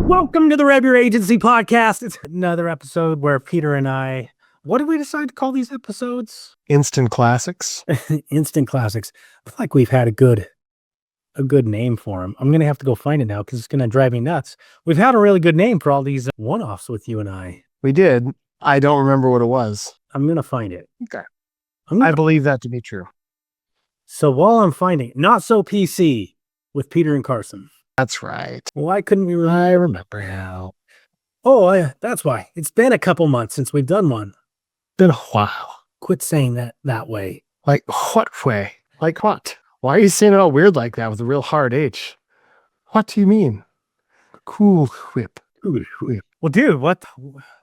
Welcome to the REV Your Agency Podcast. It's another episode where Peter and I, what did we decide to call these episodes? Instant classics. Instant classics. I feel like we've had a good name for them. I'm going to have to go find it now because it's going to drive me nuts. We've had a really good name for all these one-offs with you and I. We did. I don't remember what it was. I'm going to find it. Okay. I believe that to be true. So while I'm finding it, Not So PC with Peter and Carson. That's right. Why couldn't we? I remember now. Oh, that's why. It's been a couple months since we've done one. Been a while. Quit saying that way. Like what way? Like what? Why are you saying it all weird like that with a real hard H? What do you mean? Cool whip. Cool whip. Well, dude, what?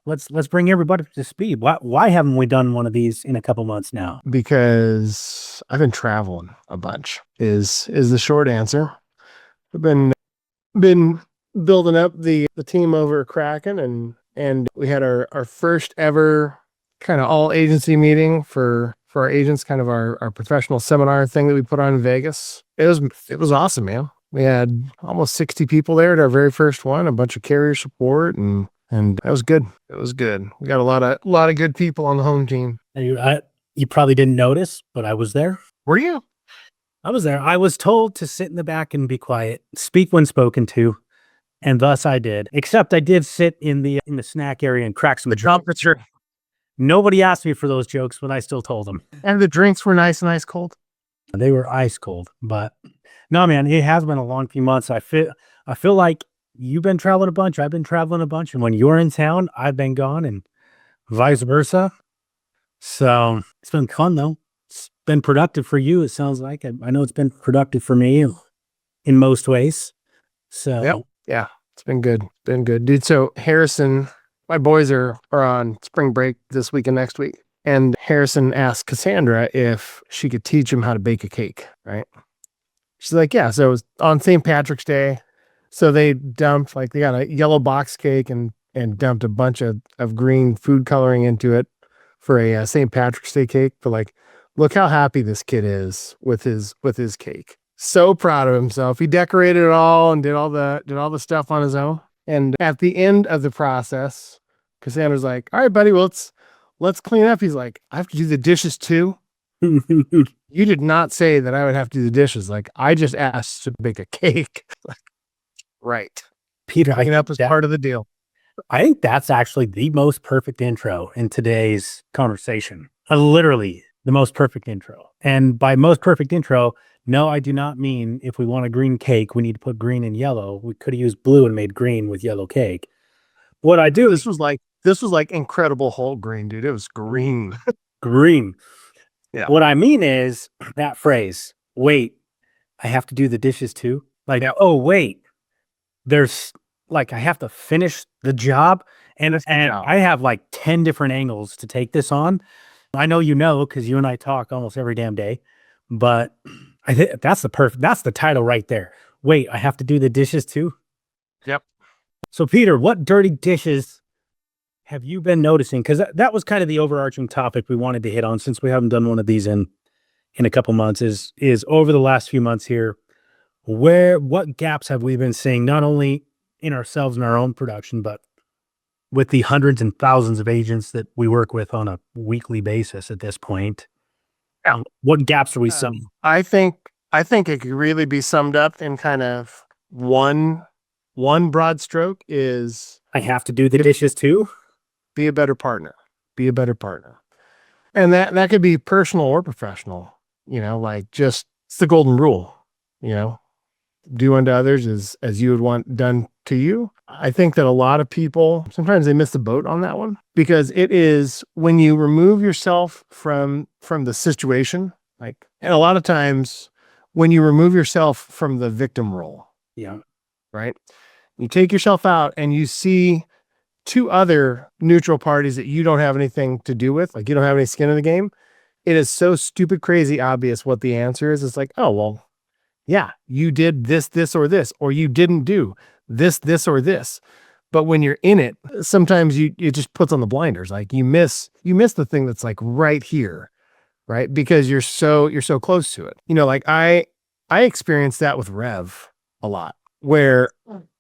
Let's bring everybody to speed. Why haven't we done one of these in a couple months now? Because I've been traveling a bunch. Is the short answer. I've been building up the team over at Kraken, and we had our first ever kind of all agency meeting for our agents, kind of our professional seminar thing that we put on in Vegas. It was awesome, man. We had almost 60 people there at our very first one, a bunch of carrier support, and that was good. It was good. We got a lot of good people on the home team. You probably didn't notice, but I was there. Were you? I was there. I was told to sit in the back and be quiet, speak when spoken to, and thus I did. Except I did sit in the snack area and crack some jokes. Nobody asked me for those jokes, but I still told them. And the drinks were nice and ice cold. They were ice cold, but no, man, it has been a long few months. I feel like you've been traveling a bunch. I've been traveling a bunch, and when you're in town, I've been gone, and vice versa. So it's been fun though. It's been productive for you. It sounds like I know it's been productive for me in most ways. So yeah, it's been good. Dude. So Harrison, my boys are on spring break this week and next week. And Harrison asked Cassandra if she could teach him how to bake a cake, right? She's like, yeah. So it was on St. Patrick's Day. So they dumped, they got a yellow box cake and dumped a bunch of green food coloring into it for a St. Patrick's Day cake. But look how happy this kid is with his cake. So proud of himself. He decorated it all and did all the stuff on his own. And at the end of the process, Cassandra's like, all right, buddy, well, let's clean up. He's like, I have to do the dishes too. You did not say that I would have to do the dishes. I just asked to bake a cake. Right. Peter, cleaning up is part of the deal. I think that's actually the most perfect intro in today's conversation. Literally the most perfect intro. And by most perfect intro, no, I do not mean if we want a green cake, we need to put green and yellow. We could have used blue and made green with yellow cake. What I do, this was like Incredible Hulk green, dude. It was green. Green. Yeah. What I mean is that phrase, wait, I have to do the dishes too. Oh, wait, there's I have to finish the job. And I have 10 different angles to take this on. I know, because you and I talk almost every damn day, but I think that's the title right there. Wait, I have to do the dishes too. Yep. So Peter, what dirty dishes have you been noticing? Because that was kind of the overarching topic we wanted to hit on, since we haven't done one of these in a couple months, is over the last few months here, what gaps have we been seeing, not only in ourselves and our own production, but with the hundreds and thousands of agents that we work with on a weekly basis at this point? What gaps are we seeing? I think it could really be summed up in kind of one broad stroke is, I have to do the dishes too. Be a better partner. And that could be personal or professional, just it's the golden rule, do unto others as you would want done to you. I think that a lot of people, sometimes they miss the boat on that one, because it is when you remove yourself from the situation, and a lot of times when you remove yourself from the victim role. Yeah. Right. You take yourself out and you see two other neutral parties that you don't have anything to do with, you don't have any skin in the game. It is so stupid, crazy obvious what the answer is. It's oh, well, yeah, you did this, or you didn't do this, or this. But when you're in it, sometimes it just puts on the blinders. You miss the thing that's right here, right? Because you're so close to it. I experienced that with Rev a lot, where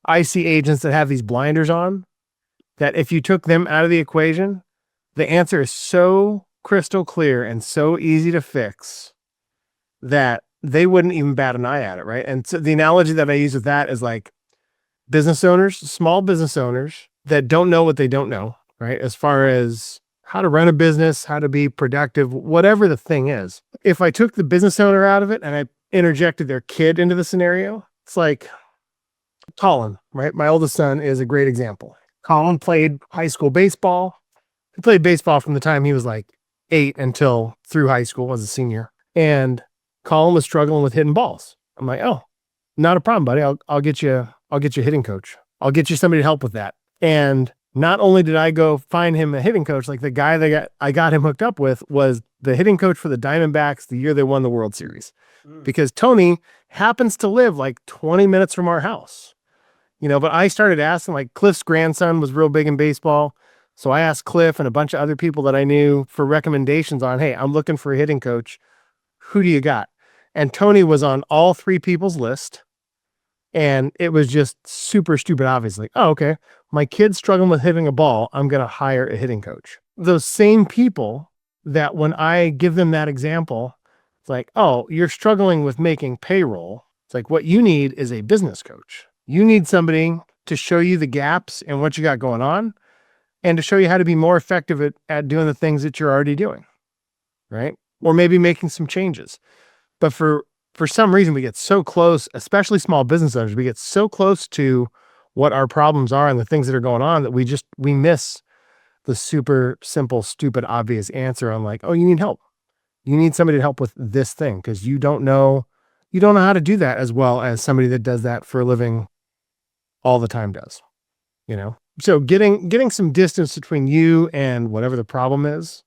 I see agents that have these blinders on that if you took them out of the equation, the answer is so crystal clear and so easy to fix that they wouldn't even bat an eye at it, right? And so the analogy that I use with that is like business owners, small business owners that don't know what they don't know, right? As far as how to run a business, how to be productive, whatever the thing is. If I took the business owner out of it and I interjected their kid into the scenario, it's like Colin, right? My oldest son is a great example. Colin played high school baseball. He played baseball from the time he was like 8 until through high school as a senior. And Colin was struggling with hitting balls. I'm like, oh, not a problem, buddy. I'll get you a hitting coach. I'll get you somebody to help with that. And not only did I go find him a hitting coach, like the guy that I got him hooked up with was the hitting coach for the Diamondbacks the year they won the World Series. Because Tony happens to live like 20 minutes from our house. But I started asking, like Cliff's grandson was real big in baseball. So I asked Cliff and a bunch of other people that I knew for recommendations on, hey, I'm looking for a hitting coach. Who do you got? And Tony was on all 3 people's list. And it was just super stupid, obviously. Oh, okay. My kid's struggling with hitting a ball. I'm going to hire a hitting coach. Those same people that when I give them that example, it's like, oh, you're struggling with making payroll. It's like, what you need is a business coach. You need somebody to show you the gaps in what you got going on and to show you how to be more effective at doing the things that you're already doing, right? Or maybe making some changes. But for some reason, we get so close, especially small business owners, we get so close to what our problems are and the things that are going on that we miss the super simple, stupid, obvious answer on like, oh, you need help. You need somebody to help with this thing because you don't know how to do that as well as somebody that does that for a living all the time does, So getting some distance between you and whatever the problem is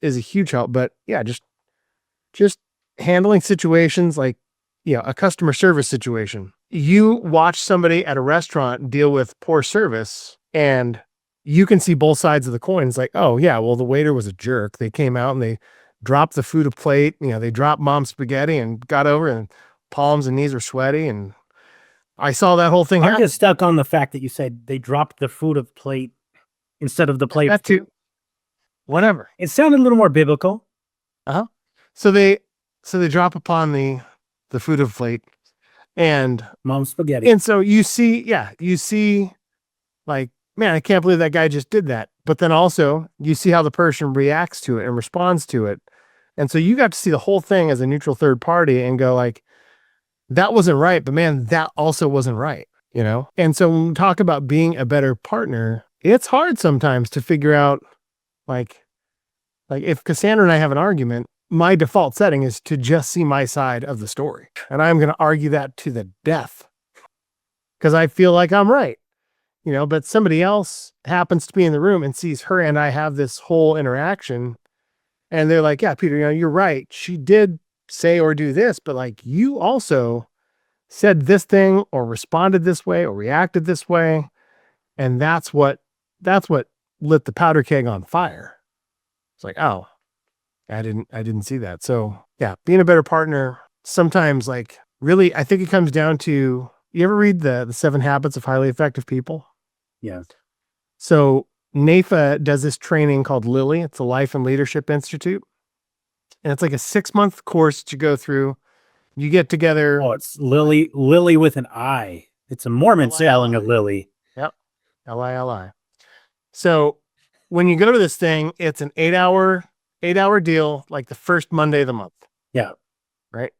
a huge help. But yeah, just handling situations like, a customer service situation. You watch somebody at a restaurant deal with poor service and you can see both sides of the coin. It's like, oh yeah, well, the waiter was a jerk. They came out and they dropped the food plate. They dropped mom's spaghetti and got over and palms and knees were sweaty. And I saw that whole thing I'm happen. just stuck on the fact that you said they dropped the food of plate instead of the plate. That too. Whatever. It sounded a little more biblical. So they drop upon the food of plate and mom's spaghetti. And so you see like, man, I can't believe that guy just did that. But then also you see how the person reacts to it and responds to it. And so you got to see the whole thing as a neutral third party and go like, that wasn't right, but man, that also wasn't right, And so when we talk about being a better partner, it's hard sometimes to figure out like if Cassandra and I have an argument, my default setting is to just see my side of the story. And I'm going to argue that to the death because I feel like I'm right, but somebody else happens to be in the room and sees her and I have this whole interaction. And they're like, yeah, Peter, you're right. She did say or do this, but like you also said this thing or responded this way or reacted this way. And that's what lit the powder keg on fire. It's like, oh, I didn't see that. So yeah, being a better partner, sometimes like really, I think it comes down to, you ever read the 7 Habits of Highly Effective People? Yes. So NAFA does this training called Lilly. It's the Life and Leadership Institute. And it's like a 6-month course to go through. You get together. Oh, it's Lily with an I. It's a Mormon spelling of Lily. Yep. Lili. So when you go to this thing, it's an 8-hour deal, like the first Monday of the month. Yeah. Right.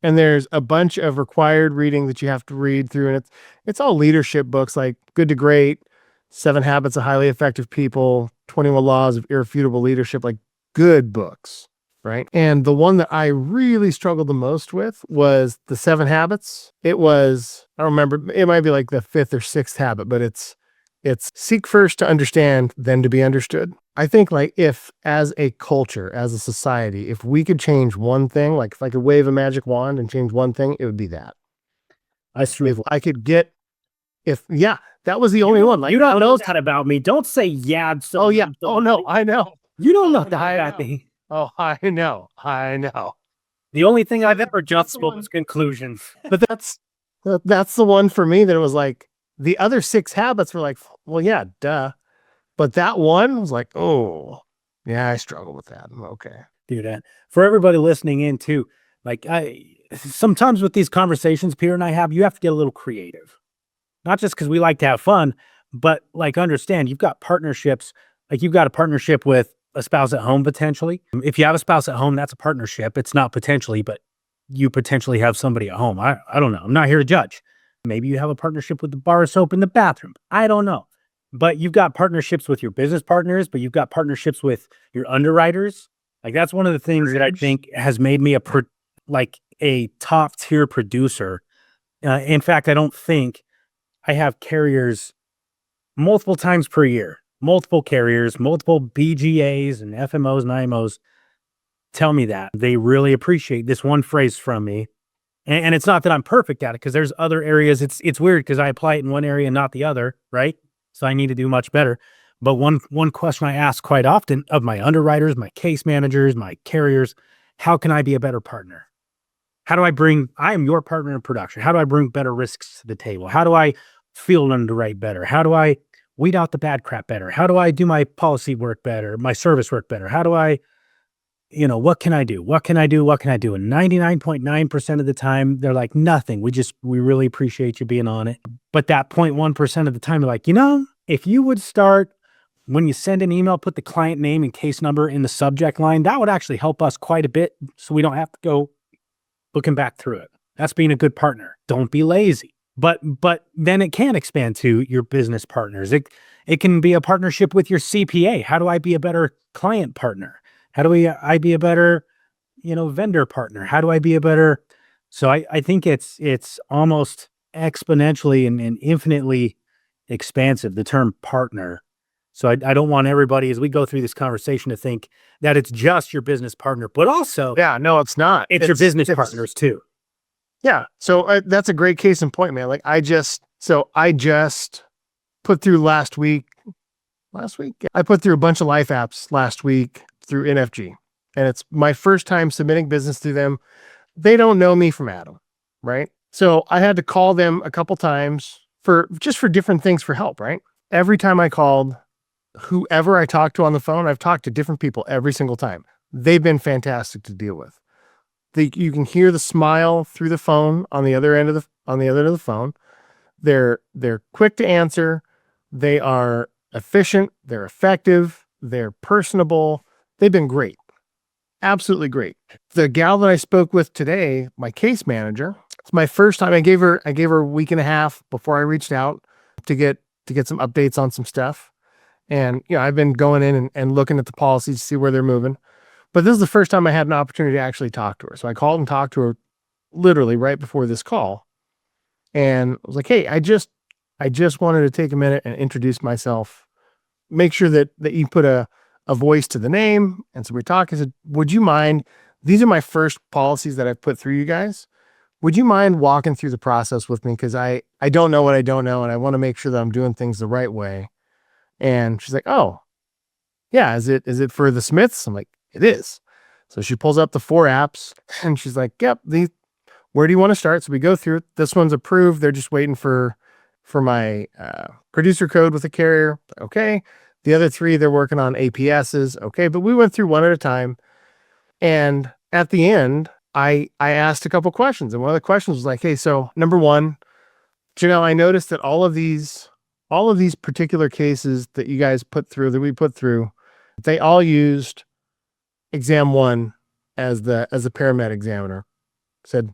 And there's a bunch of required reading that you have to read through. And it's all leadership books like Good to Great, 7 Habits of Highly Effective People, 21 Laws of Irrefutable Leadership, like good books. Right. And the one that I really struggled the most with was the 7 Habits. It was, I don't remember, it might be like the 5th or 6th habit, but it's seek first to understand, then to be understood. I think like if as a culture, as a society, if we could change one thing, like if I could wave a magic wand and change one thing, it would be that. If I could get, that was the only one. Like, you don't know that about me. Don't say yeah. Oh yeah. Oh no, I know. You don't know that about me. Oh, I know. The only thing I've ever justified was conclusions. But that's That's the one for me that it was like, the other 6 habits were like, well, yeah, duh. But that one was like, oh, yeah, I struggle with that. Okay. Do that. For everybody listening in too, like sometimes with these conversations Peter and I have, you have to get a little creative. Not just because we like to have fun, but like understand you've got partnerships. Like you've got a partnership with a spouse at home potentially. If you have a spouse at home, that's a partnership. It's not potentially, but you potentially have somebody at home. I don't know. I'm not here to judge. Maybe you have a partnership with the bar of soap in the bathroom. I don't know. But you've got partnerships with your business partners, but you've got partnerships with your underwriters. Like that's one of the things that I think has made me like a top tier producer. In fact, I don't think I have carriers multiple times per year, multiple carriers, multiple BGAs and FMOs and IMOs tell me that they really appreciate this one phrase from me. And it's not that I'm perfect at it because there's other areas. It's weird because I apply it in one area and not the other, right? So I need to do much better. But one question I ask quite often of my underwriters, my case managers, my carriers, how can I be a better partner? I am your partner in production. How do I bring better risks to the table? How do I field underwrite better? How do I weed out the bad crap better? How do I do my policy work better, my service work better? How do I, what can I do? What can I do? What can I do? And 99.9% of the time, they're like, nothing. We really appreciate you being on it. But that 0.1% of the time, they're like, if you would start, when you send an email, put the client name and case number in the subject line, that would actually help us quite a bit. So we don't have to go looking back through it. That's being a good partner. Don't be lazy. But then it can expand to your business partners. It can be a partnership with your CPA. How do I be a better client partner? How do I be a better, vendor partner? How do I be a better? So I think it's almost exponentially and infinitely expansive, the term partner. So I don't want everybody, as we go through this conversation, to think that it's just your business partner, but also Yeah, no, it's not. it's your business partners too. Yeah. So that's a great case in point, man. Like I just put through last week. I put through a bunch of life apps last week through NFG, and it's my first time submitting business through them. They don't know me from Adam, right? So I had to call them a couple times for different things for help, right? Every time I called, whoever I talked to on the phone, I've talked to different people every single time. They've been fantastic to deal with. You can hear the smile through the phone on the other end of the phone. They're quick to answer. They are efficient. They're effective. They're personable. They've been great. Absolutely great. The gal that I spoke with today, my case manager, it's my first time. I gave her a week and a half before I reached out to get some updates on some stuff. And I've been going in and looking at the policies to see where they're moving. But this is the first time I had an opportunity to actually talk to her. So I called and talked to her literally right before this call. And I was like, hey, I just wanted to take a minute and introduce myself, make sure that you put a voice to the name. And so we talked. I said, would you mind, these are my first policies that I've put through you guys. Would you mind walking through the process with me? Because I don't know what I don't know. And I want to make sure that I'm doing things the right way. And she's like, oh, yeah, is it for the Smiths? I'm like, it is. So she pulls up the 4 apps and she's like, yep, where do you want to start? So we go through it. This one's approved. They're just waiting for my producer code with the carrier. Okay. The other 3, they're working on APSs. Okay. But we went through one at a time. And at the end, I asked a couple questions. And one of the questions was like, hey, so number 1, Janelle, I noticed that all of these particular cases that you guys we put through, they all used exam 1 as the paramedic examiner. Said,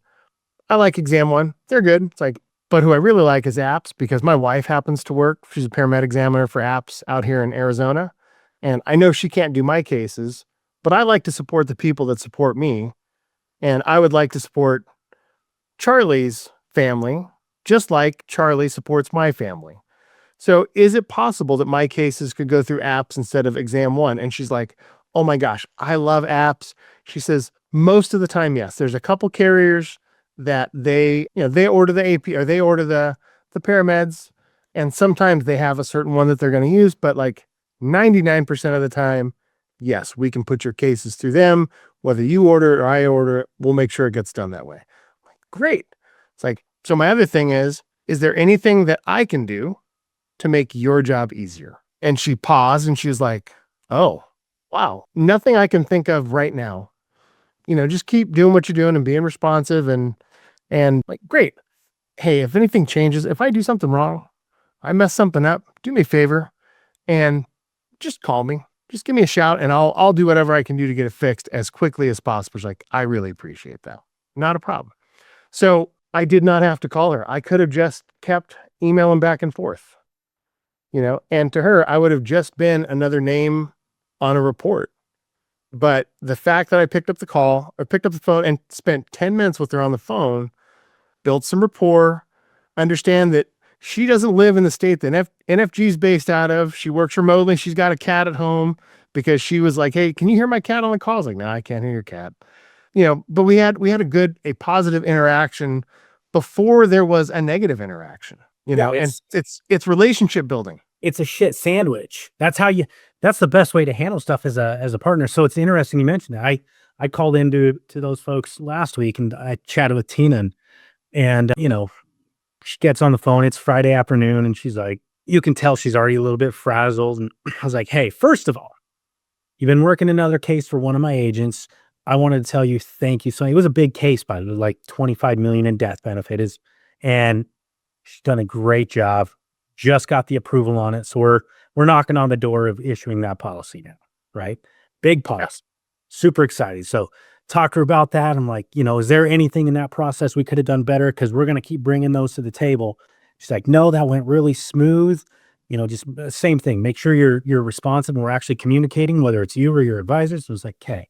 I like exam 1. They're good. It's like, but who I really like is apps, because my wife happens to work. She's a paramedic examiner for apps out here in Arizona. And I know she can't do my cases, but I like to support the people that support me. And I would like to support Charlie's family, just like Charlie supports my family. So is it possible that my cases could go through apps instead of exam 1? And she's like, oh my gosh, I love apps. She says, most of the time, yes. There's a couple carriers that they order the AP or they order the parameds. And sometimes they have a certain one that they're going to use, but like 99% of the time, yes, we can put your cases through them. Whether you order it or I order it, we'll make sure it gets done that way. I'm like, great. It's like, So my other thing is there anything that I can do to make your job easier? And she paused and she was like, oh, wow, nothing I can think of right now. Just keep doing what you're doing and being responsive and like, great. Hey, if anything changes, if I do something wrong, I mess something up, do me a favor and just call me. Just give me a shout and I'll do whatever I can do to get it fixed as quickly as possible. She's like, I really appreciate that. Not a problem. So I did not have to call her. I could have just kept emailing back and forth, and to her, I would have just been another name on a report. But the fact that I picked up the call or picked up the phone and spent 10 minutes with her on the phone, built some rapport, understand that she doesn't live in the state that NFG is based out of. She works remotely. She's got a cat at home because she was like, hey, can you hear my cat on the call? I was like, no, I can't hear your cat. But we had a positive interaction before there was a negative interaction, and it's relationship building. It's a shit sandwich. That's the best way to handle stuff as a partner. So it's interesting you mentioned that. I called into those folks last week and I chatted with Tina and she gets on the phone. It's Friday afternoon and she's like, you can tell she's already a little bit frazzled. And I was like, hey, first of all, you've been working another case for one of my agents. I wanted to tell you, thank you. So it was a big case, by the way, like 25 million in death benefit and she's done a great job. Just got the approval on it. So we're knocking on the door of issuing that policy now, right? Big policy. Super excited. So talk to her about that. I'm like, is there anything in that process we could have done better? Because we're going to keep bringing those to the table. She's like, no, that went really smooth. Just same thing. Make sure you're responsive and we're actually communicating, whether it's you or your advisors. So I was like, okay.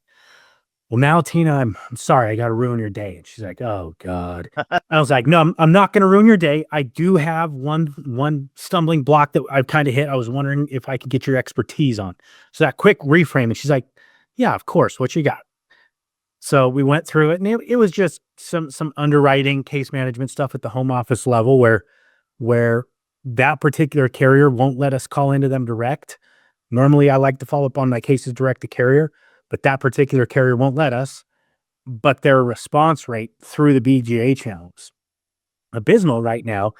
Well, now, Tina, I'm sorry, I got to ruin your day. And she's like, oh, God. I was like, no, I'm not going to ruin your day. I do have one stumbling block that I've kind of hit. I was wondering if I could get your expertise on. So that quick reframe. And she's like, yeah, of course. What you got? So we went through it and it was just some underwriting, case management stuff at the home office level where that particular carrier won't let us call into them direct. Normally, I like to follow up on my cases direct to carrier. But that particular carrier won't let us, but their response rate through the BGA channels abysmal right now.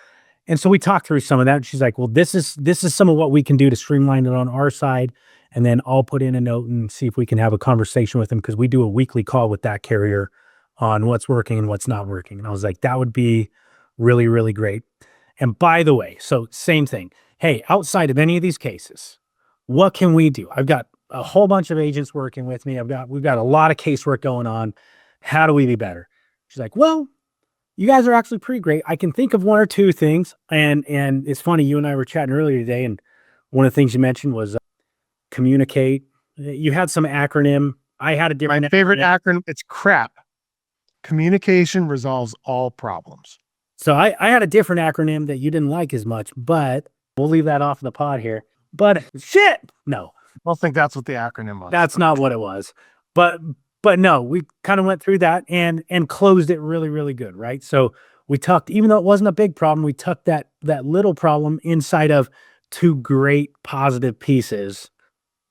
And so we talked through some of that. And she's like, well, this is some of what we can do to streamline it on our side. And then I'll put in a note and see if we can have a conversation with them because we do a weekly call with that carrier on what's working and what's not working. And I was like, that would be really, really great. And by the way, so same thing. Hey, outside of any of these cases, what can we do? I've got a whole bunch of agents working with me. We've got a lot of casework going on. How do we be better? She's like, well, you guys are actually pretty great. I can think of one or two things. And it's funny, you and I were chatting earlier today, and one of the things you mentioned was communicate. You had some acronym. I had a different. My favorite acronym. It's CRAP. Communication resolves all problems. So I had a different acronym that you didn't like as much, but we'll leave that off the pod here. But shit, no. I don't think that's what the acronym was. That's not what it was. But no, we kind of went through that and closed it really, really good, right? So we tucked, even though it wasn't a big problem, we tucked that little problem inside of two great positive pieces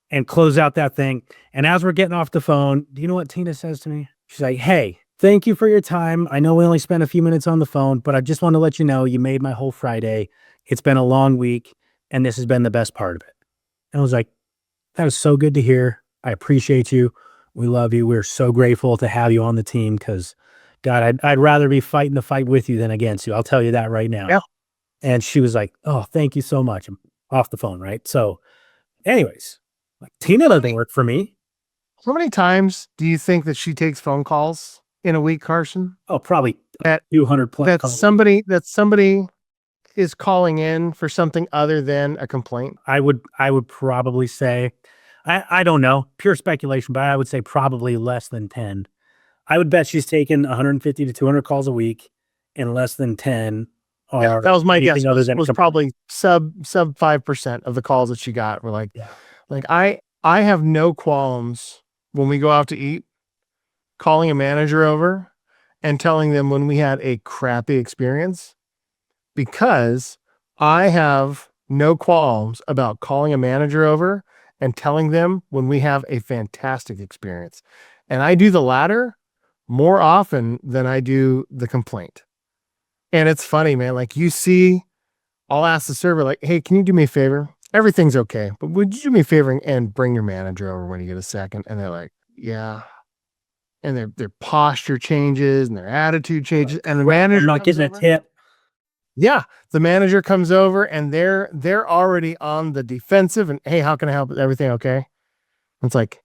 and close out that thing. And as we're getting off the phone, do you know what Tina says to me? She's like, hey, thank you for your time. I know we only spent a few minutes on the phone, but I just want to let you know you made my whole Friday. It's been a long week and this has been the best part of it. And I was like, that was so good to hear. I appreciate you. We love you. We're so grateful to have you on the team because, God, I'd rather be fighting the fight with you than against you. I'll tell you that right now. Yeah. And she was like, oh, thank you so much. I'm off the phone, right? So anyways, like Tina doesn't work for me. How many times do you think that she takes phone calls in a week, Carson? Oh, probably that 200 plus. That somebody is calling in for something other than a complaint. I would probably say, I don't know, pure speculation, but I would say probably less than 10. I would bet she's taken 150 to 200 calls a week and less than 10 are that was my guess. Other than was probably sub 5% of the calls that she got were like, I have no qualms when we go out to eat, calling a manager over and telling them when we had a crappy experience, because I have no qualms about calling a manager over and telling them when we have a fantastic experience. And I do the latter more often than I do the complaint. And it's funny, man. Like I'll ask the server, like, hey, can you do me a favor? Everything's okay, but would you do me a favor and bring your manager over when you get a second? And they're like, yeah. And their posture changes and their attitude changes. And the manager I'm not getting a tip. Yeah. The manager comes over and they're already on the defensive and, hey, how can I help? Is everything okay? And it's like,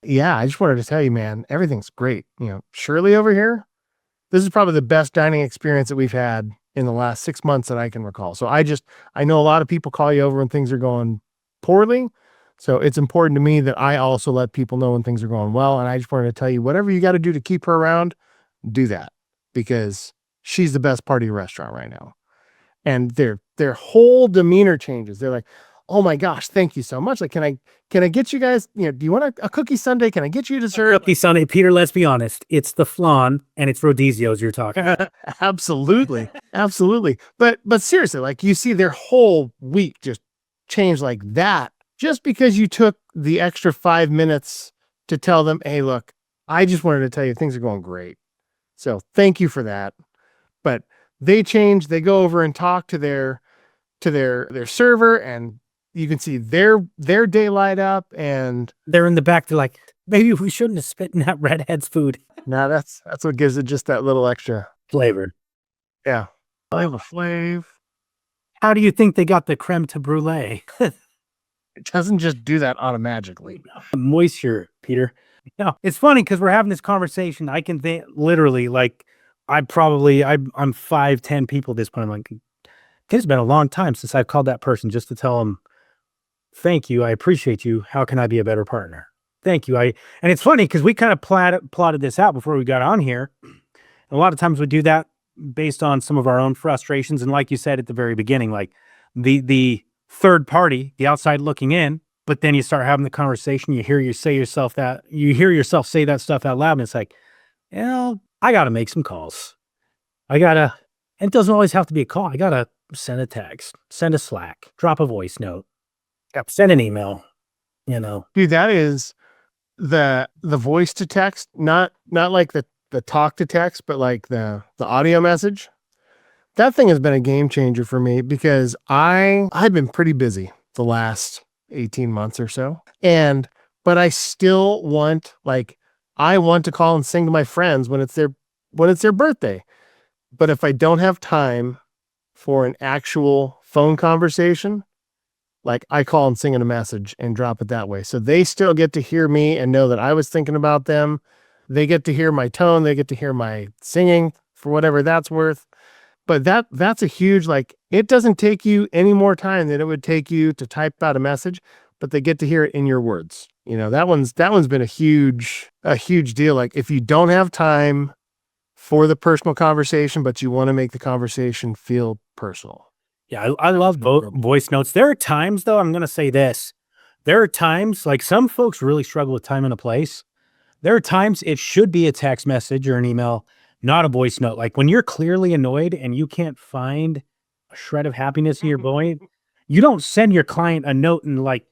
yeah, I just wanted to tell you, man, everything's great. Shirley over here, this is probably the best dining experience that we've had in the last 6 months that I can recall. So I know a lot of people call you over when things are going poorly. So it's important to me that I also let people know when things are going well. And I just wanted to tell you, whatever you got to do to keep her around, do that, because she's the best part of your restaurant right now. And their whole demeanor changes. They're like, oh my gosh, thank you so much. Like, can I get you guys, do you want a cookie sundae? Can I get you dessert? Cookie Sunday, Peter, let's be honest. It's the flan and it's Rodizio's you're talking about. Absolutely. Absolutely. But seriously, like, you see their whole week just change like that, just because you took the extra 5 minutes to tell them, hey, look, I just wanted to tell you things are going great. So thank you for that. But they change, they go over and talk to their server, and you can see their day light up, and They're in the back. They're like, maybe we shouldn't have spit in that redhead's food. now that's what gives it just that little extra Flavor. Yeah. Flav. How do you think they got the creme to brulee? It doesn't just do that automatically. Moisture, Peter. It's funny because we're having this conversation. I can think literally, like, I'm 5-10 people at this point. I'm like, it's been a long time since I've called that person just to tell them, thank you, I appreciate you. How can I be a better partner? Thank you. And it's funny because we kind of plotted this out before we got on here. A lot of times we do that based on some of our own frustrations. And like you said at the very beginning, like the third party, the outside looking in, but then you start having the conversation, you hear yourself say that stuff out loud, and it's like, I got to make some calls. And it doesn't always have to be a call. I got to send a text, send a Slack, drop a voice note, send an email, Dude, that is the voice to text, not like the talk to text, but like the audio message. That thing has been a game changer for me, because I've been pretty busy the last 18 months or so. But I still I want to call and sing to my friends when it's their birthday. But if I don't have time for an actual phone conversation, like, I call and sing in a message and drop it that way. So they still get to hear me and know that I was thinking about them. They get to hear my tone. They get to hear my singing, for whatever that's worth. But that's a huge, like, it doesn't take you any more time than it would take you to type out a message, but they get to hear it in your words. That one's been a huge deal. Like, if you don't have time for the personal conversation, but you want to make the conversation feel personal. Yeah, I love voice notes. There are times, though, I'm going to say this. There are times, like, some folks really struggle with time and a place. There are times it should be a text message or an email, not a voice note. Like, when you're clearly annoyed and you can't find a shred of happiness in your voice, you don't send your client a note and, like,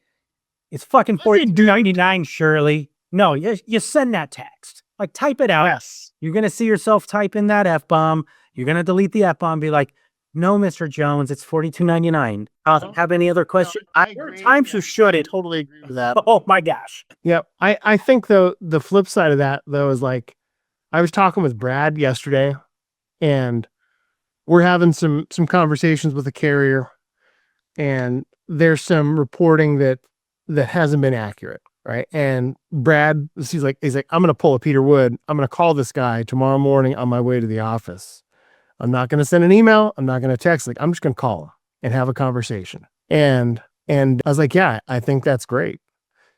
it's fucking $42.99, Shirley. No, you send that text. Like, type it out. Yes. You're going to see yourself type in that F-bomb. You're going to delete the F-bomb, be like, no, Mr. Jones, it's $42.99. Have any other questions? There are times you should it. Totally agree with that. Oh my gosh. Yep. I think, though, the flip side of that, though, is, like, I was talking with Brad yesterday, and we're having some conversations with a carrier, and there's some reporting that hasn't been accurate, right? And Brad, he's like, I'm going to pull a Peter Wood. I'm going to call this guy tomorrow morning on my way to the office. I'm not going to send an email. I'm not going to text. Like, I'm just going to call him and have a conversation. And I was like, yeah, I think that's great.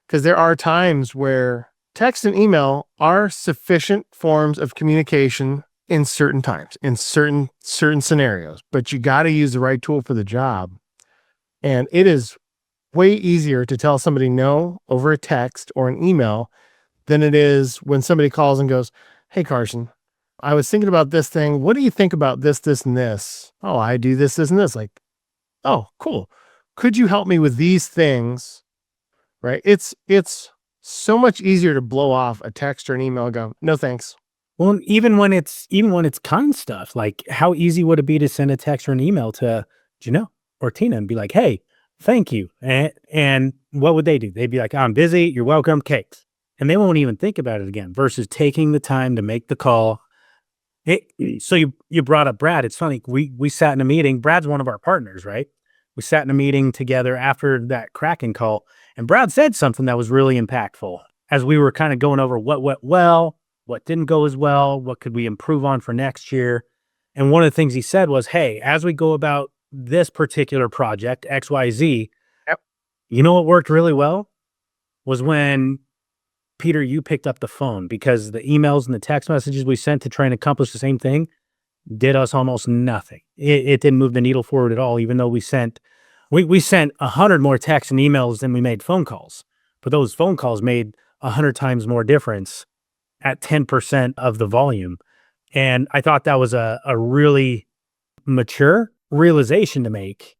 Because there are times where text and email are sufficient forms of communication in certain times, in certain scenarios, but you got to use the right tool for the job. And it is way easier to tell somebody no over a text or an email than it is when somebody calls and goes, hey, Carson, I was thinking about this thing. What do you think about this, and this? Oh, I do this, and this. Like, oh, cool. Could you help me with these things? Right? It's so much easier to blow off a text or an email and go, no, thanks. Well, even when it's kind stuff, like how easy would it be to send a text or an email to Janelle or Tina and be like, "Hey, thank you." And what would they do? They'd be like, "I'm busy. You're welcome. Cakes." And they won't even think about it again versus taking the time to make the call. So you brought up Brad. It's funny. We sat in a meeting. Brad's one of our partners, right? We sat in a meeting together after that Kraken call, and Brad said something that was really impactful as we were kind of going over what went well, what didn't go as well, what could we improve on for next year. And one of the things he said was, "Hey, as we go about this particular project, XYZ, Yep. you know what worked really well was when Peter, you picked up the phone because the emails and the text messages we sent to try and accomplish the same thing did us almost nothing. It didn't move the needle forward at all, even though we sent 100 more texts and emails than we made phone calls. But those phone calls made 100 times more difference at 10% of the volume. And I thought that was a really mature realization to make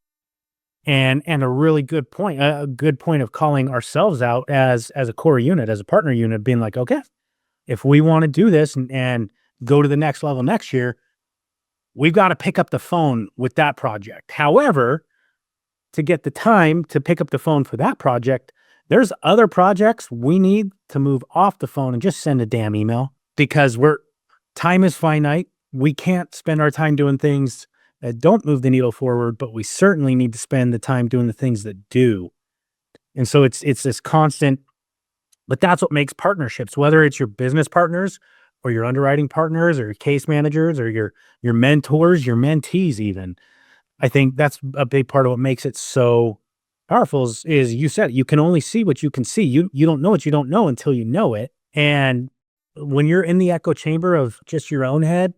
and a really good point, a good point of calling ourselves out as a core unit, as a partner unit, being like, okay, if we want to do this and go to the next level next year, we've got to pick up the phone with that project. However, to get the time to pick up the phone for that project, there's other projects we need to move off the phone and just send a damn email because time is finite. We can't spend our time doing things that don't move the needle forward, but we certainly need to spend the time doing the things that do. And so it's this constant, but that's what makes partnerships, whether it's your business partners or your underwriting partners or your case managers or your mentors, your mentees even. I think that's a big part of what makes it so powerful is you said you can only see what you can see. You don't know what you don't know until you know it. And when you're in the echo chamber of just your own head,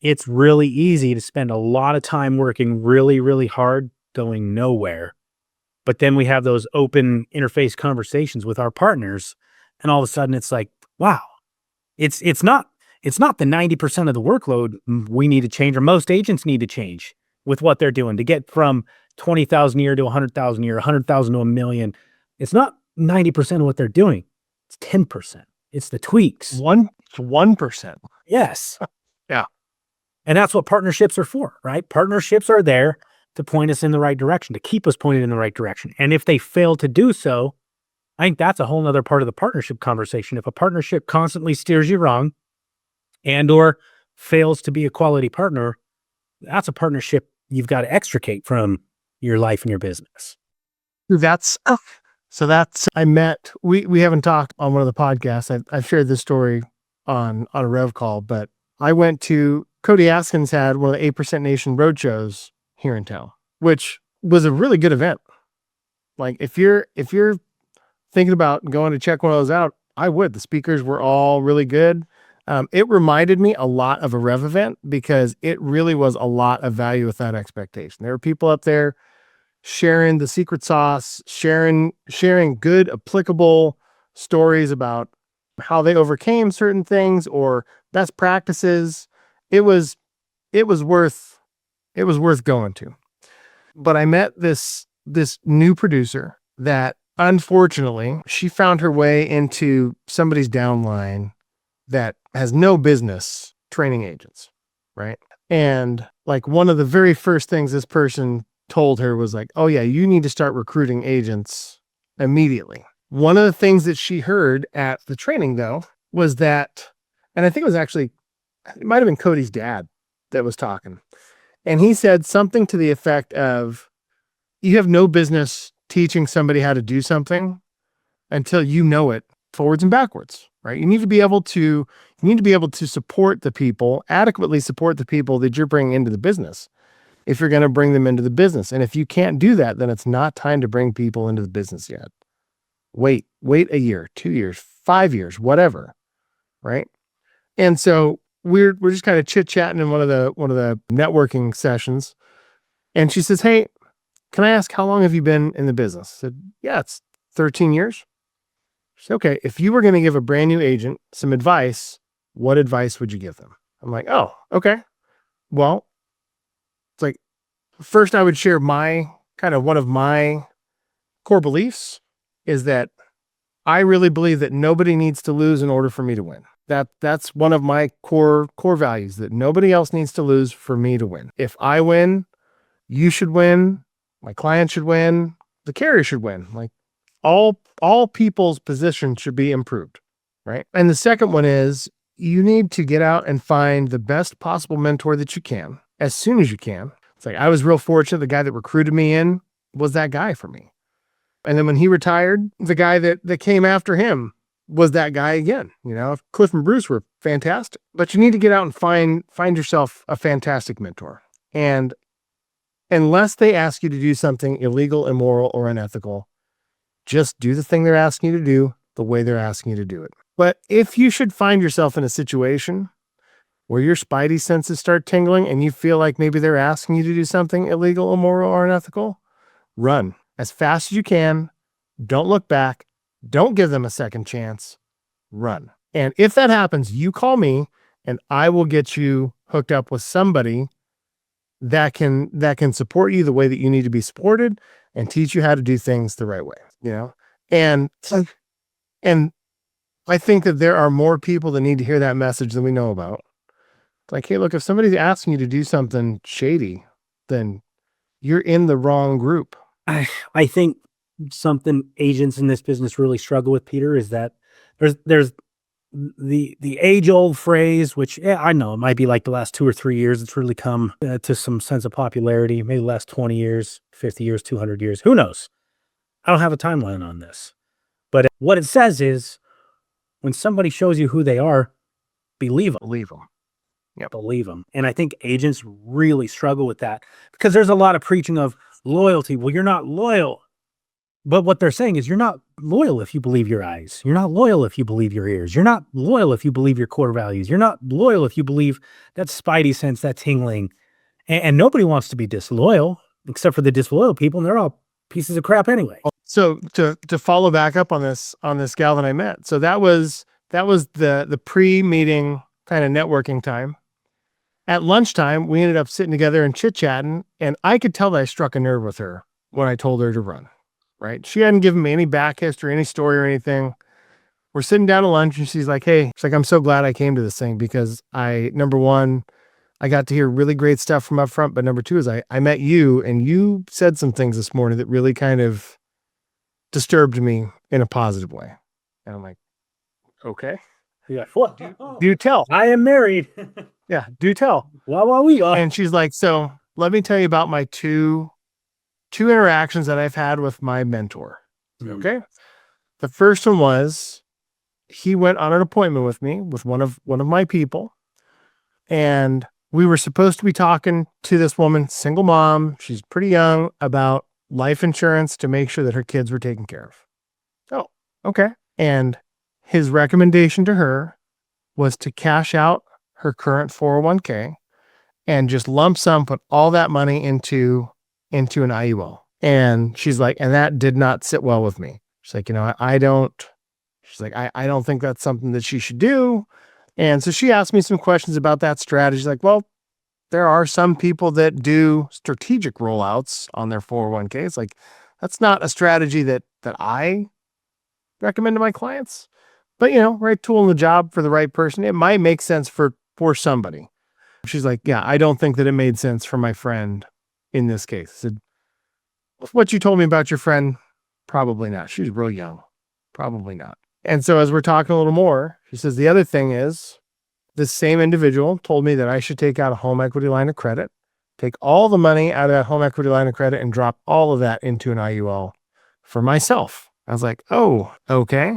it's really easy to spend a lot of time working really, really hard, going nowhere. But then we have those open interface conversations with our partners, and all of a sudden it's like, wow, it's not the 90% of the workload we need to change or most agents need to change with what they're doing to get from 20,000 a year to 100,000 a year, 100,000 to a million. It's not 90% of what they're doing. It's 10%. It's the tweaks. 1%. Yes. Yeah. And that's what partnerships are for, right? Partnerships are there to point us in the right direction, to keep us pointed in the right direction. And if they fail to do so, I think that's a whole nother part of the partnership conversation. If a partnership constantly steers you wrong and or fails to be a quality partner, that's a partnership you've got to extricate from your life and your business. We haven't talked on one of the podcasts. I've shared this story on a Rev call, but I went to Cody Askins had one of the 8% Nation roadshows here in town, which was a really good event. Like if you're thinking about going to check one of those out, I would. The speakers were all really good. It reminded me a lot of a Rev event because it really was a lot of value without expectation. There were people up there sharing the secret sauce, sharing good, applicable stories about how they overcame certain things or best practices. It was worth going to. But I met this new producer that unfortunately she found her way into somebody's downline that has no business training agents, right? And like one of the very first things this person told her was like, "Oh yeah, you need to start recruiting agents immediately." One of the things that she heard at the training though was that, and I think it might have been Cody's dad that was talking. And he said something to the effect of, you have no business teaching somebody how to do something until you know it forwards and backwards, right? You need to be able to adequately support the people that you're bringing into the business if you're going to bring them into the business. And if you can't do that, then it's not time to bring people into the business yet. Wait a year, 2 years, 5 years, whatever, right? And so we're just kind of chit-chatting in one of the networking sessions. And she says, "Hey, can I ask how long have you been in the business?" I said, "Yeah, it's 13 years. She said, "Okay, if you were going to give a brand new agent some advice, what advice would you give them?" I'm like, "Oh, okay. Well, it's like, first I would share one of my core beliefs is that I really believe that nobody needs to lose in order for me to win." That's one of my core values, that nobody else needs to lose for me to win. If I win, you should win, my client should win, the carrier should win. Like all people's positions should be improved, right? And the second one is you need to get out and find the best possible mentor that you can as soon as you can. It's like, I was real fortunate. The guy that recruited me in was that guy for me. And then when he retired, the guy that came after him was that guy again. You know, Cliff and Bruce were fantastic, but you need to get out and find yourself a fantastic mentor. And unless they ask you to do something illegal, immoral, or unethical, just do the thing they're asking you to do the way they're asking you to do it. But if you should find yourself in a situation where your spidey senses start tingling and you feel like maybe they're asking you to do something illegal, immoral, or unethical, run as fast as you can. Don't look back. Don't give them a second chance. Run. And if that happens, you call me and I will get you hooked up with somebody that can support you the way that you need to be supported and teach you how to do things the right way, you know? And I think that there are more people that need to hear that message than we know about. Like, hey, look, if somebody's asking you to do something shady, then you're in the wrong group. I think something agents in this business really struggle with, Peter, is that there's the age old phrase, which I know it might be like the last 2 or 3 years, it's really come to some sense of popularity, maybe the last 20 years, 50 years, 200 years, who knows? I don't have a timeline on this, but what it says is when somebody shows you who they are, believe them. Believe them. Yeah, believe them. And I think agents really struggle with that because there's a lot of preaching of loyalty. Well, you're not loyal. But what they're saying is you're not loyal if you believe your eyes. You're not loyal if you believe your ears. You're not loyal if you believe your core values. You're not loyal if you believe that spidey sense, that tingling. And nobody wants to be disloyal except for the disloyal people, and they're all pieces of crap anyway. So to follow back up on this gal that I met. So that was the pre-meeting kind of networking time. At lunchtime, we ended up sitting together and chit-chatting, and I could tell that I struck a nerve with her when I told her to run. Right? She hadn't given me any back history, any story or anything. We're sitting down at lunch and she's like, hey, I'm so glad I came to this thing because number one, I got to hear really great stuff from up front. But number two is I met you and you said some things this morning that really kind of disturbed me in a positive way. And I'm like, okay. Yeah. What? Do tell. I am married. Yeah. Do tell. Well, we are. And she's like, so let me tell you about my two interactions that I've had with my mentor. Okay. The first one was he went on an appointment with me with one of my people. And we were supposed to be talking to this woman, single mom. She's pretty young, about life insurance to make sure that her kids were taken care of. Oh, okay. And his recommendation to her was to cash out her current 401k and just lump sum put all that money into an IUL. And she's like, and that did not sit well with me. She's like, I don't think that's something that she should do. And so she asked me some questions about that strategy. She's like, well, there are some people that do strategic rollouts on their 401k. It's like, that's not a strategy that I recommend to my clients. But, right tool in the job for the right person, it might make sense for somebody. She's like, yeah, I don't think that it made sense for my friend in this case. I said, what you told me about your friend, probably not. She's real young. Probably not. And so as we're talking a little more, she says, the other thing is this same individual told me that I should take out a home equity line of credit, take all the money out of that home equity line of credit and drop all of that into an IUL for myself. I was like, oh, okay.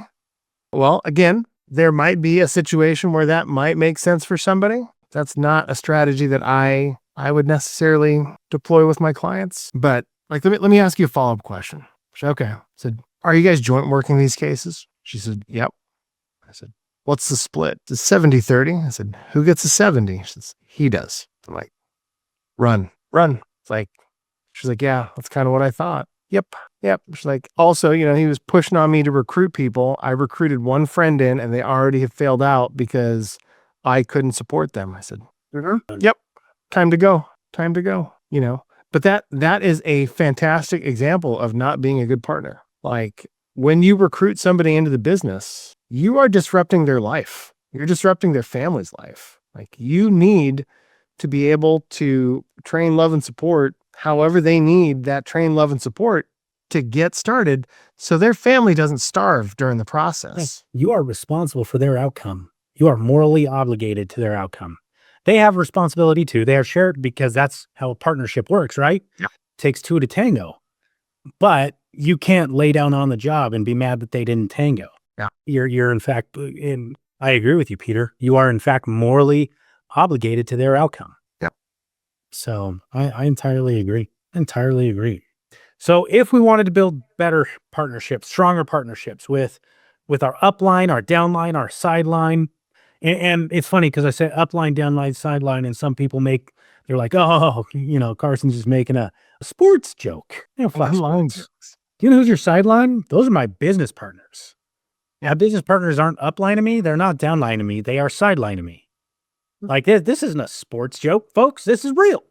Well, again, there might be a situation where that might make sense for somebody. That's not a strategy that I would necessarily deploy with my clients. But like, let me ask you a follow-up question. She said, okay. I said, are you guys joint working these cases? She said, yep. I said, what's the split? It's 70-30. I said, who gets a 70? She says, he does. I'm like, run. It's like, she's like, yeah, that's kind of what I thought. Yep. She's like, also, he was pushing on me to recruit people. I recruited one friend in and they already have failed out because I couldn't support them. I said, yep, time to go. But that is a fantastic example of not being a good partner. Like when you recruit somebody into the business, you are disrupting their life. You're disrupting their family's life. Like, you need to be able to train, love, and support however they need that train, love, and support to get started, so their family doesn't starve during the process. You are responsible for their outcome. You are morally obligated to their outcome. They have responsibility too. They are shared because that's how a partnership works, right? Yeah. Takes two to tango. But you can't lay down on the job and be mad that they didn't tango. Yeah. You're in fact, I agree with you, Peter. You are in fact morally obligated to their outcome. Yeah. So I entirely agree. Entirely agree. So if we wanted to build better partnerships, stronger partnerships with our upline, our downline, our sideline, and it's funny because I said upline, downline, sideline, and some people they're like, oh, Carson's just making a sports joke. Fuck sports. Do you know who's your sideline? Those are my business partners. My business partners aren't uplining me. They're not downlining me. They are sidelining me. Like this isn't a sports joke, folks. This is real.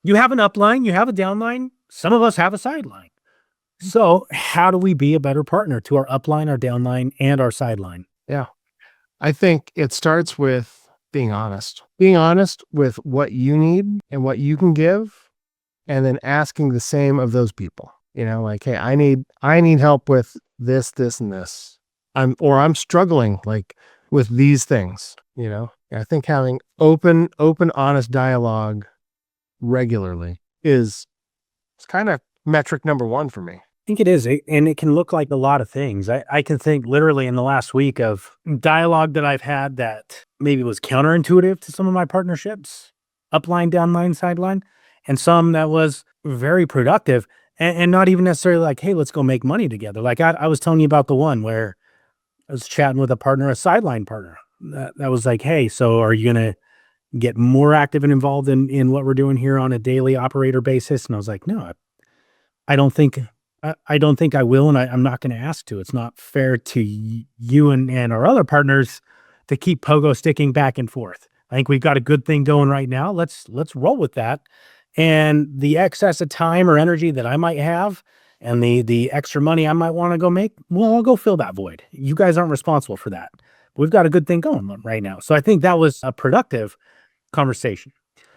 You have an upline, you have a downline. Some of us have a sideline. So how do we be a better partner to our upline, our downline, and our sideline? Yeah. I think it starts with being honest with what you need and what you can give, and then asking the same of those people. Like, hey, I need help with this, and this. I'm struggling like with these things. I think having open, honest dialogue regularly is kind of metric number one for me. I think it is. And it can look like a lot of things. I can think literally in the last week of dialogue that I've had that maybe was counterintuitive to some of my partnerships, upline, downline, sideline, and some that was very productive and not even necessarily like, hey, let's go make money together. Like I was telling you about the one where I was chatting with a sideline partner that was like, hey, so are you going to get more active and involved in what we're doing here on a daily operator basis? And I was like, no, I don't think I will, and I'm not going to ask to. It's not fair to you and our other partners to keep pogo sticking back and forth. I think we've got a good thing going right now. Let's roll with that. And the excess of time or energy that I might have and the extra money I might want to go make, well, I'll go fill that void. You guys aren't responsible for that. We've got a good thing going on right now. So I think that was a productive conversation.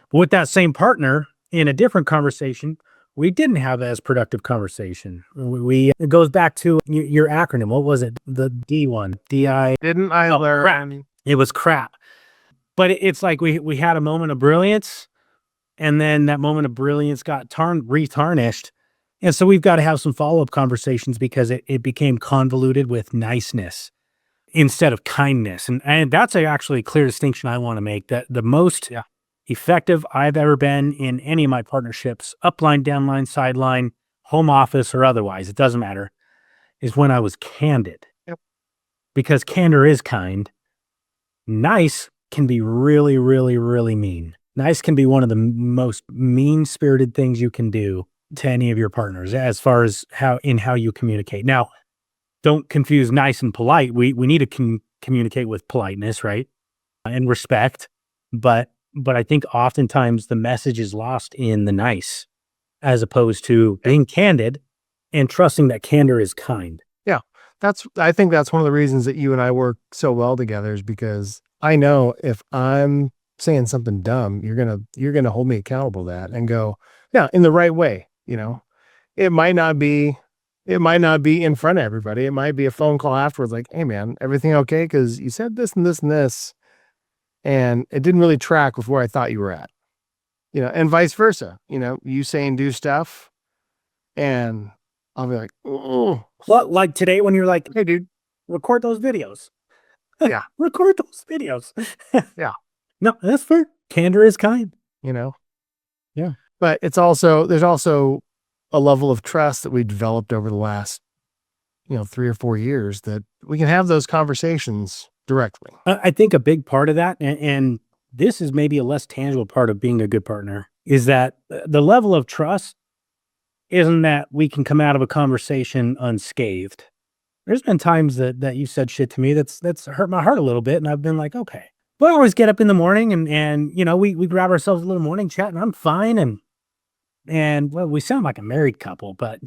But with that same partner in a different conversation, we didn't have as productive conversation. It goes back to your acronym. What was it? The D one. D-I. Didn't I learn? Crap. It was crap. But it's like we had a moment of brilliance, and then that moment of brilliance got retarnished. And so we've got to have some follow-up conversations because it became convoluted with niceness instead of kindness. And that's actually a clear distinction I want to make, that the most effective I've ever been in any of my partnerships, upline, downline, sideline, home office, or otherwise, it doesn't matter, is when I was candid. Yep. Because candor is kind. Nice can be really, really, really mean. Nice can be one of the most mean-spirited things you can do to any of your partners as far as how you communicate. Now, don't confuse nice and polite. We need to communicate with politeness, right? And respect. But I think oftentimes the message is lost in the nice as opposed to being candid and trusting that candor is kind. Yeah. I think that's one of the reasons that you and I work so well together, is because I know if I'm saying something dumb, you're going to hold me accountable to that and go, yeah, in the right way. It might not be in front of everybody. It might be a phone call afterwards, like, hey man, everything okay? Cause you said this and this and this, and it didn't really track with where I thought you were at, and vice versa. You say and do stuff, and I'll be like, oh. Well, like today when you're like, hey dude, record those videos. Yeah. Record those videos. Yeah. No, that's fair. Candor is kind. Yeah. But there's also a level of trust that we developed over the last, 3 or 4 years, that we can have those conversations directly. I think a big part of that, and this is maybe a less tangible part of being a good partner, is that the level of trust isn't that we can come out of a conversation unscathed. There's been times that you said shit to me that's hurt my heart a little bit, and I've been like, okay. But I always get up in the morning and we grab ourselves a little morning chat, and I'm fine, and well, we sound like a married couple, but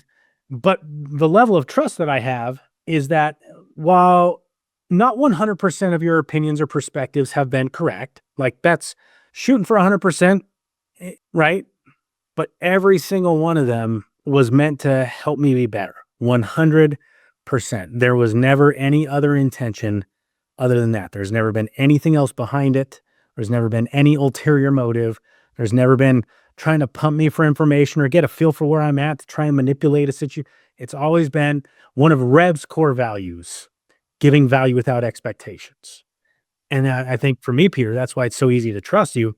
the level of trust that I have is that while not 100% of your opinions or perspectives have been correct. Like that's shooting for 100%, right? But every single one of them was meant to help me be better. 100%. There was never any other intention other than that. There's never been anything else behind it. There's never been any ulterior motive. There's never been trying to pump me for information or get a feel for where I'm at to try and manipulate a situation. It's always been one of REV's core values, giving value without expectations. And I think for me, Peter, that's why it's so easy to trust you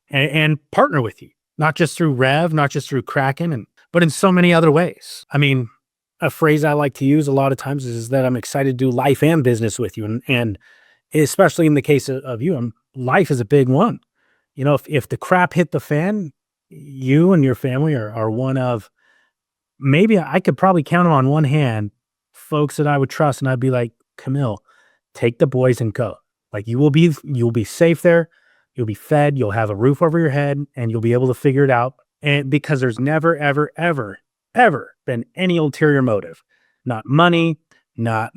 and partner with you, not just through REV, not just through Kraken, but in so many other ways. I mean, a phrase I like to use a lot of times is that I'm excited to do life and business with you. And especially in the case of you, life is a big one. You know, if the crap hit the fan, you and your family are one of, maybe I could probably count them on one hand, folks that I would trust. And I'd be like, Camille, take the boys and go. Like you'll be safe there. You'll be fed. You'll have a roof over your head and you'll be able to figure it out. And because there's never, ever, ever, ever been any ulterior motive, not money, not,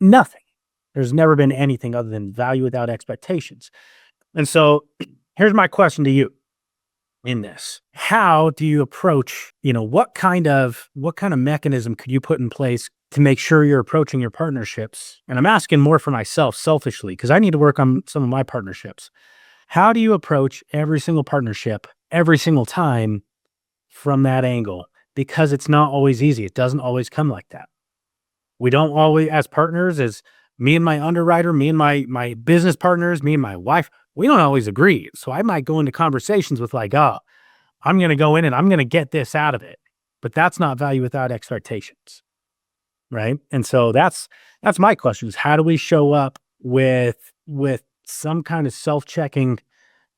nothing. There's never been anything other than value without expectations. And so here's my question to you in this. How do you approach, what kind of mechanism could you put in place to make sure you're approaching your partnerships? And I'm asking more for myself selfishly, because I need to work on some of my partnerships. How do you approach every single partnership every single time from that angle? Because it's not always easy. It doesn't always come like that. We don't always, as partners, as me and my underwriter, me and my business partners, me and my wife, we don't always agree. So I might go into conversations with like, oh, I'm going to go in and I'm going to get this out of it. But that's not value without expectations. Right. And so that's my question is, how do we show up with some kind of self-checking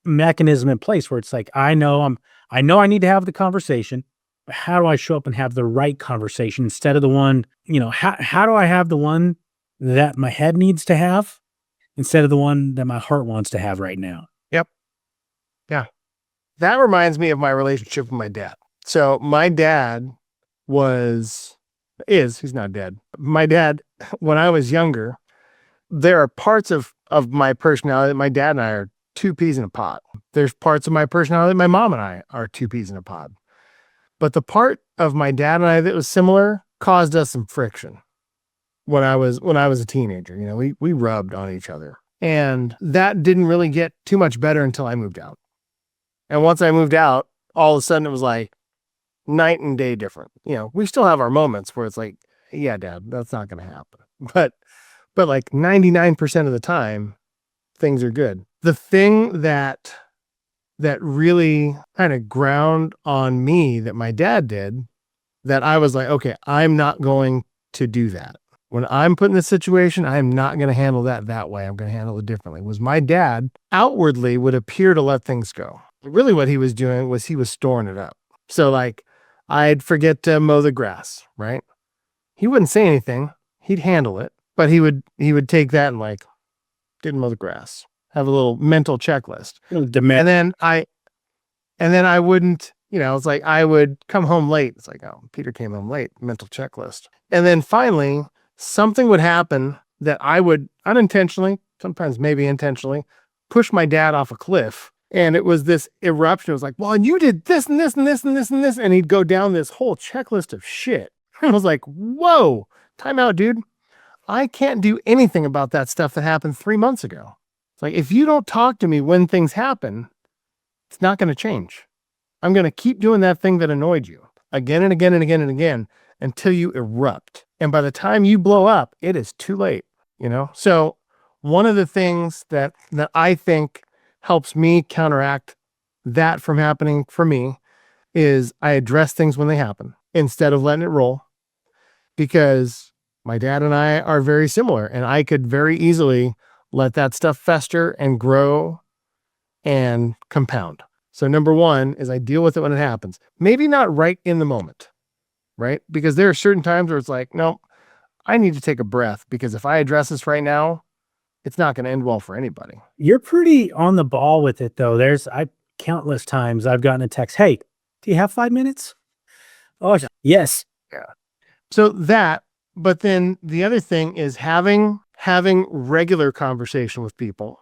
mechanism in place where it's like, I know I need to have the conversation, but how do I show up and have the right conversation instead of the one, how do I have the one that my head needs to have instead of the one that my heart wants to have right now? Yep. Yeah. That reminds me of my relationship with my dad. So my dad he's not dead. My dad, when I was younger, there are parts of my personality that my dad and I are two peas in a pod. There's parts of my personality that my mom and I are two peas in a pod. But the part of my dad and I that was similar caused us some friction when I was a teenager. We rubbed on each other. And that didn't really get too much better until I moved out. And once I moved out, all of a sudden it was like night and day different. We still have our moments where it's like, yeah, Dad, that's not going to happen. But like 99% of the time, things are good. The thing that really kind of ground on me that my dad did, that I was like, okay, I'm not going to do that. When I'm put in this situation, I'm not going to handle that way. I'm going to handle it differently. Was my dad outwardly would appear to let things go. Really what he was doing was he was storing it up. So like I'd forget to mow the grass, right? He wouldn't say anything. He'd handle it, but he would take that and like, didn't mow the grass. Have a little mental checklist. And then I wouldn't, it's like I would come home late. It's like, oh, Peter came home late, mental checklist. And then finally something would happen that I would unintentionally, sometimes maybe intentionally, push my dad off a cliff. And it was this eruption. It was like, well, and you did this and this and this and this and this. And he'd go down this whole checklist of shit. I was like, whoa, time out, dude. I can't do anything about that stuff that happened 3 months ago. It's like, if you don't talk to me when things happen, it's not going to change. I'm going to keep doing that thing that annoyed you again and again and again and again until you erupt. And by the time you blow up, it is too late, So one of the things that I think helps me counteract that from happening for me is I address things when they happen instead of letting it roll, because my dad and I are very similar and I could very easily let that stuff fester and grow and compound. So number one is I deal with it when it happens. Maybe not right in the moment, right? Because there are certain times where it's like, no, I need to take a breath, because if I address this right now, it's not going to end well for anybody. You're pretty on the ball with it though. Countless times I've gotten a text, hey, do you have 5 minutes? Oh, yes. Yeah. So that But then the other thing is having regular conversation with people.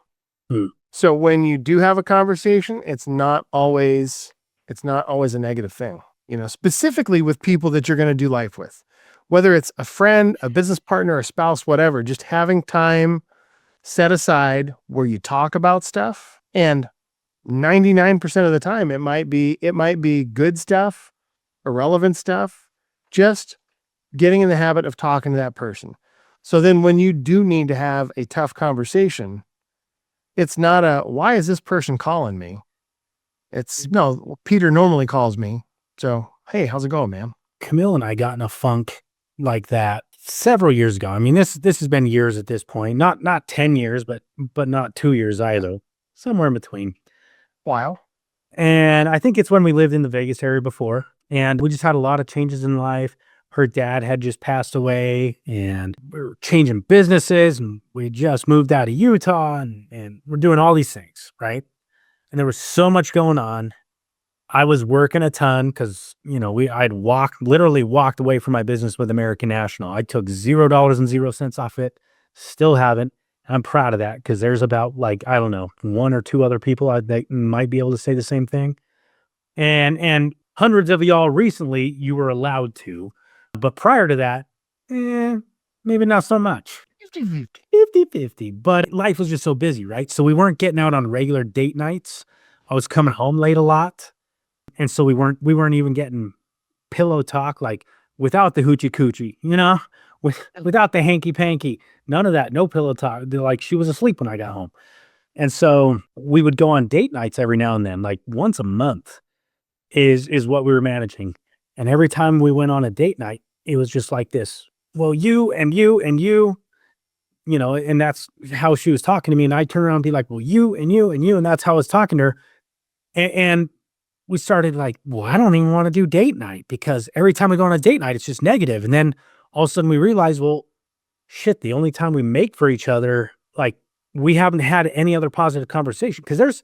So when you do have a conversation, it's not always a negative thing, specifically with people that you're going to do life with, whether it's a friend, a business partner, a spouse, whatever, just having time set aside where you talk about stuff. And 99% of the time, it might be good stuff, irrelevant stuff, just getting in the habit of talking to that person. So then when you do need to have a tough conversation, it's not a, why is this person calling me? It's, no, Peter normally calls me. So, hey, how's it going, man? Camille and I got in a funk like that several years ago. I mean, this has been years at this point. Not 10 years, but not 2 years either. Somewhere in between. Wow. And I think it's when we lived in the Vegas area before, and we just had a lot of changes in life. Her dad had just passed away, and we were changing businesses, and we just moved out of Utah, and we're doing all these things, right? And there was so much going on. I was working a ton because, I'd literally walked away from my business with American National. I took $0.00 off it, still haven't. I'm proud of that because there's about I don't know, one or two other people that might be able to say the same thing. And hundreds of y'all recently, you were allowed to. But prior to that, maybe not so much. 50-50. But life was just so busy, right? So we weren't getting out on regular date nights. I was coming home late a lot. And so we weren't even getting pillow talk, without the hoochie coochie, without the hanky panky, none of that, no pillow talk. She was asleep when I got home. And so we would go on date nights every now and then, once a month is what we were managing. And every time we went on a date night, it was just like this. Well, you and you and you, and that's how she was talking to me. And I turn around and be like, well, you and you and you. And that's how I was talking to her. And we started well, I don't even want to do date night because every time we go on a date night, it's just negative. And then all of a sudden we realize, well, shit, the only time we make for each other, we haven't had any other positive conversation. Because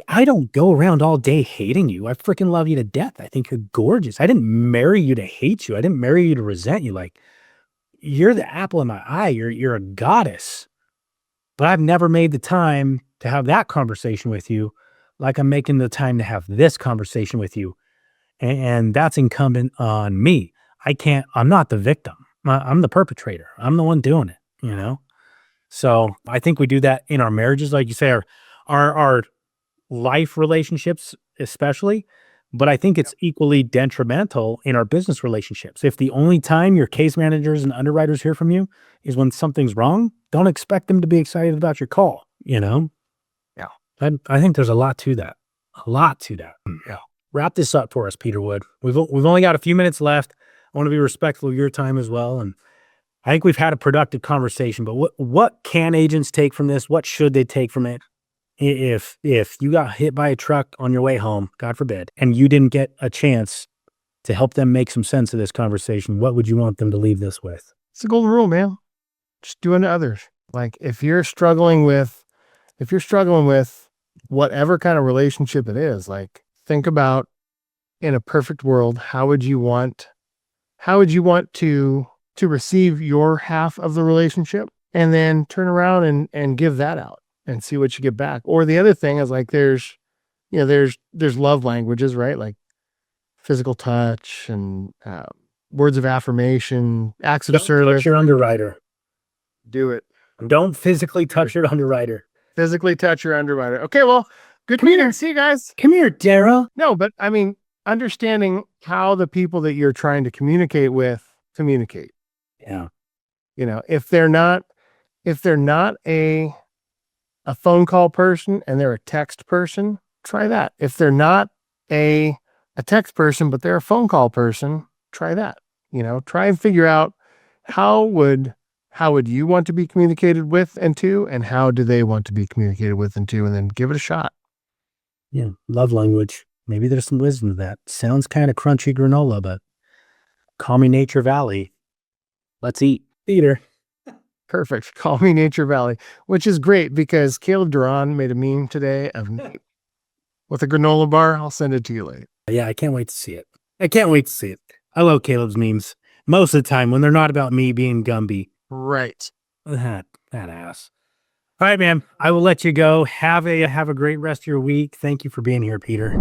I don't go around all day hating you. I freaking love you to death. I think you're gorgeous. I didn't marry you to hate you. I didn't marry you to resent you. You're the apple in my eye. You're a goddess. But I've never made the time to have that conversation with you like I'm making the time to have this conversation with you. And that's incumbent on me. I'm not the victim. I'm the perpetrator. I'm the one doing it, So I think we do that in our marriages, like you say, our life relationships especially, but I think it's equally detrimental in our business relationships. If the only time your case managers and underwriters hear from you is when something's wrong, don't expect them to be excited about your call, Yeah. I think there's a lot to that. Yeah. Wrap this up for us, Peter Wood. We've only got a few minutes left. I want to be respectful of your time as well. And I think we've had a productive conversation, but what can agents take from this? What should they take from it? If you got hit by a truck on your way home, God forbid, and you didn't get a chance to help them make some sense of this conversation, what would you want them to leave this with? It's a golden rule, man. Just do unto others. If you're struggling with whatever kind of relationship it is, think about, in a perfect world, how would you want to receive your half of the relationship, and then turn around and give that out and see what you get back. Or the other thing is there's love languages, right? Physical touch and words of affirmation, acts of service. Touch your underwriter. Do it. Don't physically touch your underwriter. Physically touch your underwriter. Okay, well, good meeting. See you guys. Come here, Daryl. No, but I mean, understanding how the people that you're trying to communicate with communicate. Yeah. If they're not a phone call person and they're a text person, try that. If they're not a text person, but they're a phone call person, try that. Try and figure out how would you want to be communicated with and to, and how do they want to be communicated with and to, and then give it a shot. Yeah. Love language. Maybe there's some wisdom to that. Sounds kind of crunchy granola, but call me Nature Valley. Let's eat. Peter. Perfect. Call me Nature Valley, which is great because Caleb Duran made a meme today of Nate with a granola bar. I'll send it to you later. Yeah, I can't wait to see it. I love Caleb's memes. most of the time when they're not about me being Gumby. Right. That ass. All right, man. I will let you go. Have a great rest of your week. Thank you for being here, Peter.